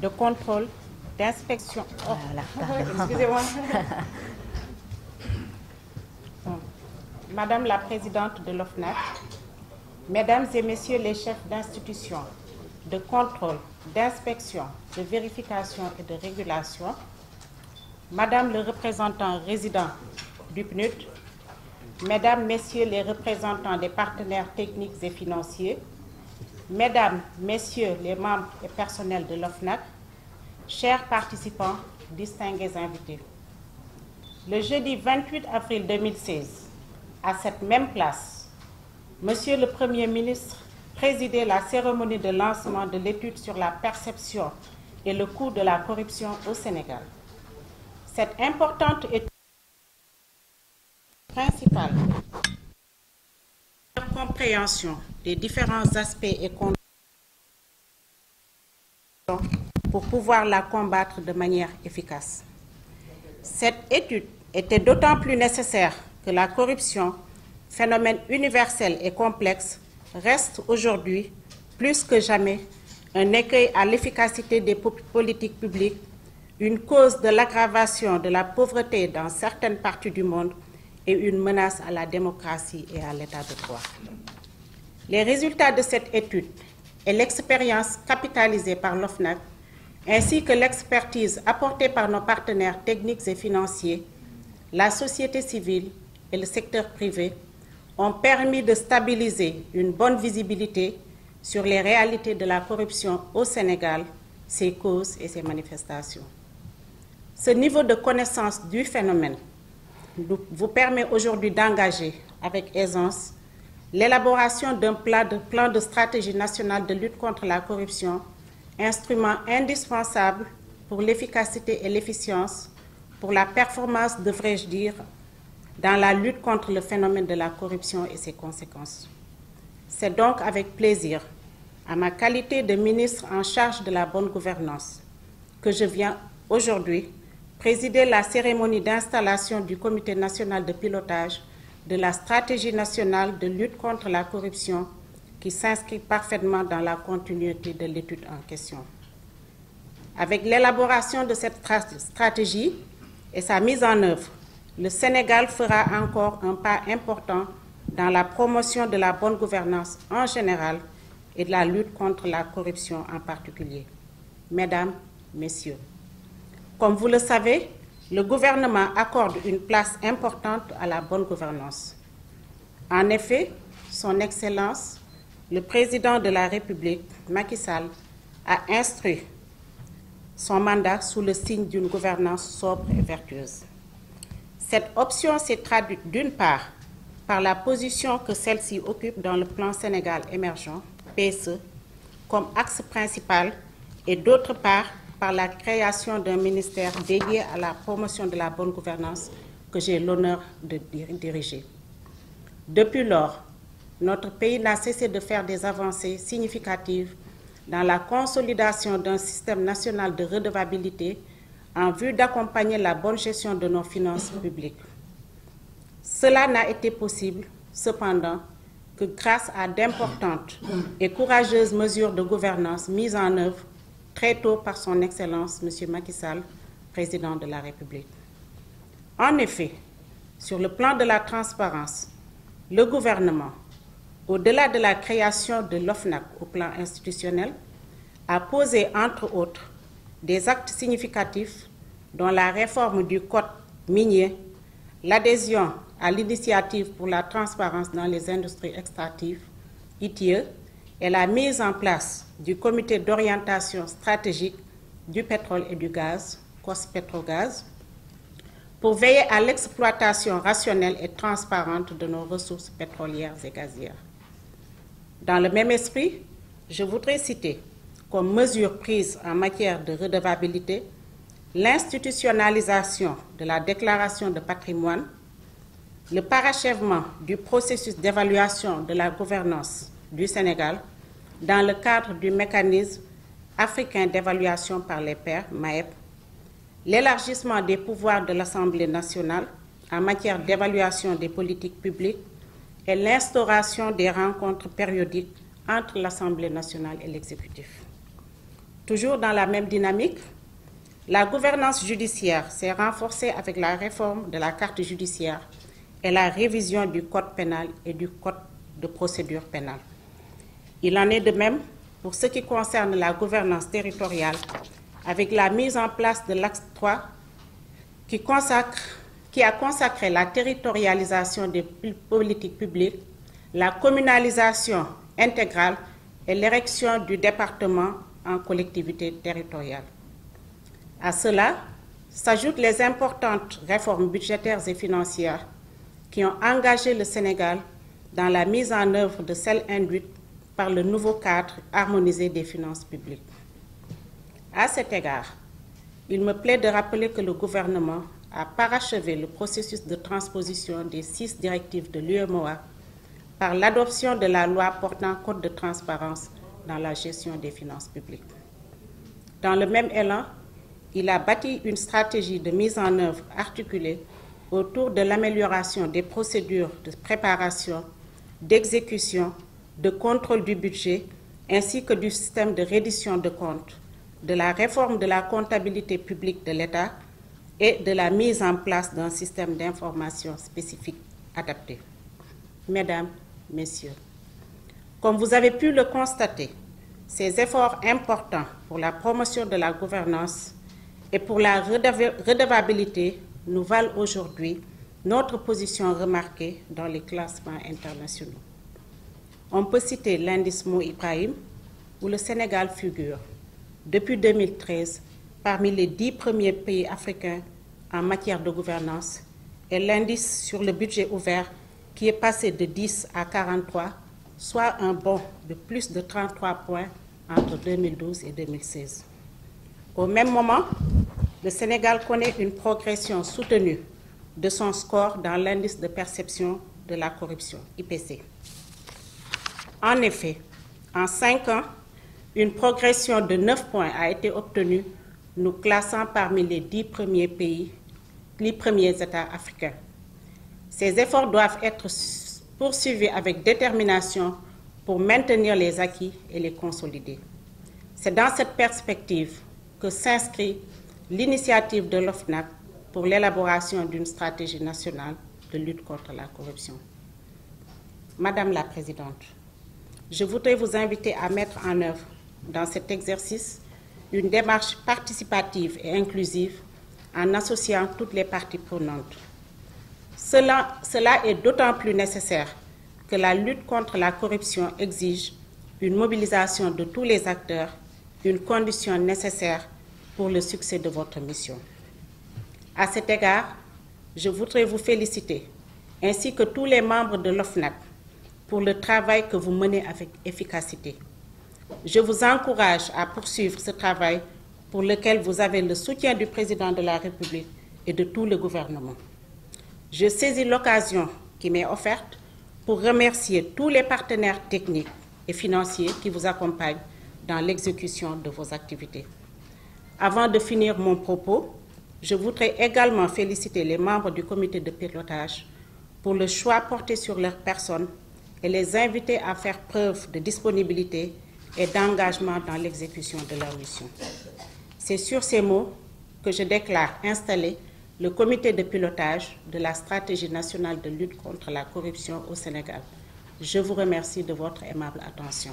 de contrôle, d'inspection. Oh, excusez-moi. Madame la Présidente de l'OFNAC, Mesdames et Messieurs les chefs d'institutions, de contrôle, d'inspection, de vérification et de régulation, Madame le représentant résident du PNUD, Mesdames, Messieurs les représentants des partenaires techniques et financiers, Mesdames, Messieurs les membres et personnels de l'OFNAC, chers participants, distingués invités. Le jeudi 28 avril 2016, à cette même place, Monsieur le Premier ministre présidait la cérémonie de lancement de l'étude sur la perception et le coût de la corruption au Sénégal. Cette importante étude principale de la compréhension des différents aspects et conditions pour pouvoir la combattre de manière efficace. Cette étude était d'autant plus nécessaire que la corruption, phénomène universel et complexe, reste aujourd'hui, plus que jamais, un écueil à l'efficacité des politiques publiques, une cause de l'aggravation de la pauvreté dans certaines parties du monde et une menace à la démocratie et à l'état de droit. Les résultats de cette étude et l'expérience capitalisée par l'OFNAC, ainsi que l'expertise apportée par nos partenaires techniques et financiers, la société civile et le secteur privé, ont permis de stabiliser une bonne visibilité sur les réalités de la corruption au Sénégal, ses causes et ses manifestations. Ce niveau de connaissance du phénomène vous permet aujourd'hui d'engager avec aisance l'élaboration d'un plan de stratégie nationale de lutte contre la corruption, instrument indispensable pour l'efficacité et l'efficience, pour la performance, devrais-je dire, dans la lutte contre le phénomène de la corruption et ses conséquences. C'est donc avec plaisir, à ma qualité de ministre en charge de la bonne gouvernance, que je viens aujourd'hui présider la cérémonie d'installation du Comité national de pilotage de la stratégie nationale de lutte contre la corruption qui s'inscrit parfaitement dans la continuité de l'étude en question. Avec l'élaboration de cette stratégie et sa mise en œuvre, le Sénégal fera encore un pas important dans la promotion de la bonne gouvernance en général et de la lutte contre la corruption en particulier. Mesdames, Messieurs, comme vous le savez, le gouvernement accorde une place importante à la bonne gouvernance. En effet, Son Excellence, le Président de la République, Macky Sall, a instruit son mandat sous le signe d'une gouvernance sobre et vertueuse. Cette option s'est traduite d'une part par la position que celle-ci occupe dans le plan Sénégal émergent, PSE, comme axe principal, et d'autre part par la création d'un ministère dédié à la promotion de la bonne gouvernance que j'ai l'honneur de diriger. Depuis lors, notre pays n'a cessé de faire des avancées significatives dans la consolidation d'un système national de redevabilité en vue d'accompagner la bonne gestion de nos finances publiques. Cela n'a été possible, cependant, que grâce à d'importantes et courageuses mesures de gouvernance mises en œuvre très tôt par son Excellence, M. Macky Sall, Président de la République. En effet, sur le plan de la transparence, le gouvernement, au-delà de la création de l'OFNAC au plan institutionnel, a posé, entre autres, des actes significatifs dont la réforme du Code minier, l'adhésion à l'initiative pour la transparence dans les industries extractives, ITIE, et la mise en place du Comité d'orientation stratégique du pétrole et du gaz, COS-Pétrogaz, pour veiller à l'exploitation rationnelle et transparente de nos ressources pétrolières et gazières. Dans le même esprit, je voudrais citer comme mesure prise en matière de redevabilité l'institutionnalisation de la déclaration de patrimoine, le parachèvement du processus d'évaluation de la gouvernance du Sénégal dans le cadre du mécanisme africain d'évaluation par les pairs, MAEP, l'élargissement des pouvoirs de l'Assemblée nationale en matière d'évaluation des politiques publiques et l'instauration des rencontres périodiques entre l'Assemblée nationale et l'exécutif. Toujours dans la même dynamique, la gouvernance judiciaire s'est renforcée avec la réforme de la carte judiciaire et la révision du code pénal et du code de procédure pénale. Il en est de même pour ce qui concerne la gouvernance territoriale, avec la mise en place de l'acte 3 qui a consacré la territorialisation des politiques publiques, la communalisation intégrale et l'érection du département en collectivité territoriale. À cela s'ajoutent les importantes réformes budgétaires et financières qui ont engagé le Sénégal dans la mise en œuvre de celles induites par le nouveau cadre harmonisé des finances publiques. À cet égard, il me plaît de rappeler que le gouvernement a parachevé le processus de transposition des 6 directives de l'UEMOA par l'adoption de la loi portant code de transparence dans la gestion des finances publiques. Dans le même élan, il a bâti une stratégie de mise en œuvre articulée autour de l'amélioration des procédures de préparation, d'exécution, de contrôle du budget, ainsi que du système de reddition de comptes, de la réforme de la comptabilité publique de l'État et de la mise en place d'un système d'information spécifique adapté. Mesdames, Messieurs, comme vous avez pu le constater, ces efforts importants pour la promotion de la gouvernance et pour la redevabilité nous valent aujourd'hui notre position remarquée dans les classements internationaux. On peut citer l'indice Mo Ibrahim, où le Sénégal figure, depuis 2013, parmi les 10 premiers pays africains en matière de gouvernance, et l'indice sur le budget ouvert qui est passé de 10 à 43, soit un bond de plus de 33 points entre 2012 et 2016. Au même moment, le Sénégal connaît une progression soutenue de son score dans l'indice de perception de la corruption, IPC. En effet, en 5 ans, une progression de 9 points a été obtenue, nous classant parmi les 10 premiers pays, les premiers États africains. Ces efforts doivent être poursuivis avec détermination pour maintenir les acquis et les consolider. C'est dans cette perspective que s'inscrit l'initiative de l'OFNAC pour l'élaboration d'une stratégie nationale de lutte contre la corruption. Madame la Présidente, je voudrais vous inviter à mettre en œuvre dans cet exercice une démarche participative et inclusive en associant toutes les parties prenantes. Cela est d'autant plus nécessaire que la lutte contre la corruption exige une mobilisation de tous les acteurs, une condition nécessaire pour le succès de votre mission. À cet égard, je voudrais vous féliciter, ainsi que tous les membres de l'OFNAC, pour le travail que vous menez avec efficacité. Je vous encourage à poursuivre ce travail pour lequel vous avez le soutien du Président de la République et de tout le gouvernement. Je saisis l'occasion qui m'est offerte pour remercier tous les partenaires techniques et financiers qui vous accompagnent dans l'exécution de vos activités. Avant de finir mon propos, je voudrais également féliciter les membres du comité de pilotage pour le choix porté sur leur personne et les inviter à faire preuve de disponibilité et d'engagement dans l'exécution de leur mission. C'est sur ces mots que je déclare installer le comité de pilotage de la stratégie nationale de lutte contre la corruption au Sénégal. Je vous remercie de votre aimable attention.